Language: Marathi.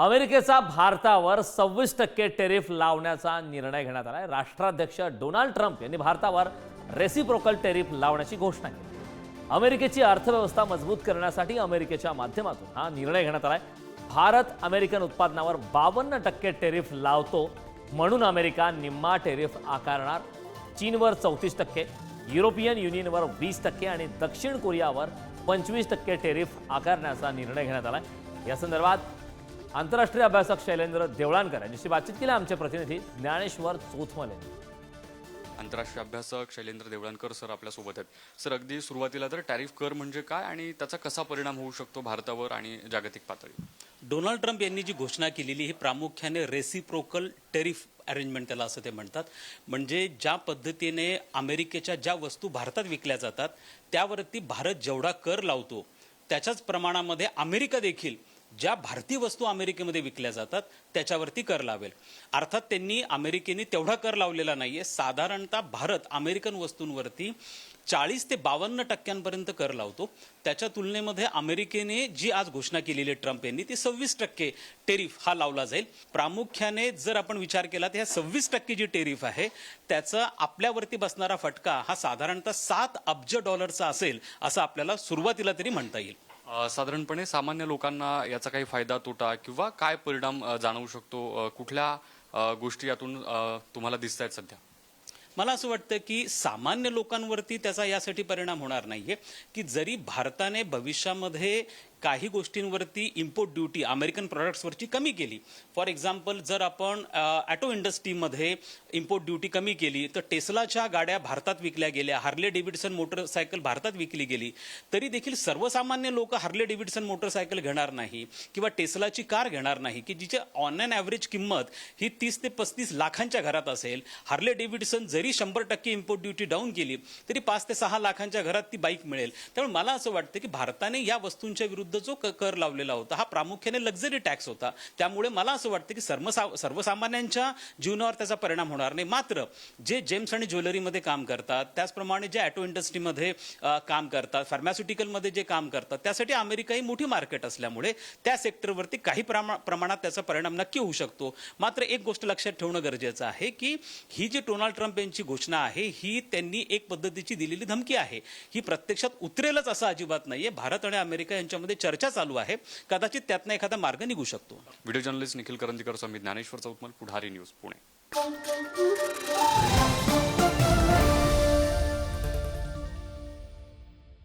अमेरिकेचा भारतावर 26% टेरिफ लावण्याचा निर्णय घेण्यात आलाय। राष्ट्राध्यक्ष डोनाल्ड ट्रम्प यांनी भारतावर रेसिप्रोकल टेरिफ लावण्याची घोषणा केली। अमेरिकेची अर्थव्यवस्था मजबूत करण्यासाठी अमेरिकेच्या माध्यमातून हा निर्णय घेण्यात आलाय। भारत अमेरिकन उत्पादनावर 52% टेरिफ लावतो, म्हणून अमेरिका निम्मा टेरिफ आकारणार। चीनवर 34%, युरोपियन युनियनवर 20% आणि दक्षिण कोरियावर 25% टेरिफ आकारण्याचा निर्णय घेण्यात आलाय। या संदर्भात आंतरराष्ट्रीय अभ्यासक शैलेंद्र देवळानकर यांच्याशी बातचीत केली आमचे प्रतिनिधी ज्ञानेश्वर चोथमले। आंतरराष्ट्रीय अभ्यासक शैलेंद्र देवळानकर सर आपल्यासोबत आहेत। सर, अगदी सुरुवातीला तर टॅरिफ कर म्हणजे काय आणि त्याचा कसा परिणाम होऊ शकतो भारतावर आणि जागतिक पातळीवर? डोनाल्ड ट्रम्प यांनी जी घोषणा केलेली ही प्रामुख्याने रेसिप्रोकल टेरिफ अरेंजमेंट त्याला असं ते म्हणतात। म्हणजे ज्या पद्धतीने अमेरिकेच्या ज्या वस्तू भारतात विकल्या जातात त्यावरती भारत जेवढा कर लावतो त्याच्याच प्रमाणामध्ये अमेरिका देखील ज्या भारतीय वस्तू अमेरिकेमध्ये विकल्या जातात त्याच्यावरती कर लावेल। अर्थात त्यांनी अमेरिकेने तेवढा कर लावलेला नाहीये। साधारणतः भारत अमेरिकन वस्तूंवरती 40 ते 52% कर लावतो। त्याच्या तुलनेमध्ये अमेरिकेने जी आज घोषणा केलेली ट्रम्प यांनी ती 26% टेरिफ हा लावला जाईल। प्रामुख्याने जर आपण विचार केला तर ह्या 26% जी टेरिफ आहे त्याचा आपल्यावरती बसणारा फटका हा साधारणतः $7 अब्ज असेल असं आपल्याला सुरुवातीला तरी म्हणता येईल। साधारणपणे सामान्य लोकांना याचा काही फायदा तोटा किंवा काय परिणाम जाणवू शकतो? कुठल्या गोष्टी यातून तुम्हाला दिसत आहेत सध्या? मला असं वाटतं की सामान्य लोकांवरती त्याचा यासाठी परिणाम होणार नाहीये की जरी भारताने भविष्यामध्ये काही गोष्टींवरती इम्पोर्ट ड्युटी अमेरिकन प्रोडक्ट्सवरची कमी केली, फॉर एक्झाम्पल जर आपण ऑटो इंडस्ट्रीमध्ये इम्पोर्ट ड्युटी कमी केली तर टेस्लाच्या गाड्या भारतात विकल्या गेल्या, हार्ले डेव्हिडसन मोटरसायकल भारतात विकली गेली, तरी देखील सर्वसामान्य लोक हार्ले डेव्हिडसन मोटरसायकल घेणार नाही किंवा टेस्लाची कार घेणार नाही की जिचे ऑन अँड ॲव्हरेज किंमत ही 30 ते 35 लाखांच्या घरात असेल। हार्ले डेव्हिडसन जरी 100% इम्पोर्ट ड्युटी डाऊन केली तरी 5 ते 6 लाखांच्या घरात ती बाईक मिळेल। त्यामुळे मला असं वाटतं की भारताने या वस्तूंच्या विरुद्ध जो कर लावलेला होता हा प्रामुख्याने लक्झरी टॅक्स होता। त्यामुळे मला असं वाटतं की सर्वसामान्यांच्या जीवनावर त्याचा परिणाम होणार नाही। मात्र जे जेम्स आणि ज्वेलरीमध्ये काम करतात, त्याचप्रमाणे जे ऑटो इंडस्ट्रीमध्ये काम करतात, फार्मास्युटिकलमध्ये जे काम करतात, त्यासाठी अमेरिका ही मोठी मार्केट असल्यामुळे त्या सेक्टरवरती काही प्रमाणात त्याचा परिणाम नक्की होऊ शकतो। मात्र एक गोष्ट लक्षात ठेवणं गरजेचं आहे की ही जी डोनाल्ड ट्रम्प यांची घोषणा आहे ही त्यांनी एक पद्धतीची दिलेली धमकी आहे। ही प्रत्यक्षात उतरेलच असं अजिबात नाहीये। भारत आणि अमेरिका यांच्यामध्ये चर्चा चालू आहे, कदाचित त्यातनं एखादा मार्ग निघू शकतो। व्हिडिओ जर्नलिस्ट निखिल करंदीकर, ज्ञानेश्वर चौथमल, पुढारी न्यूज, पुणे।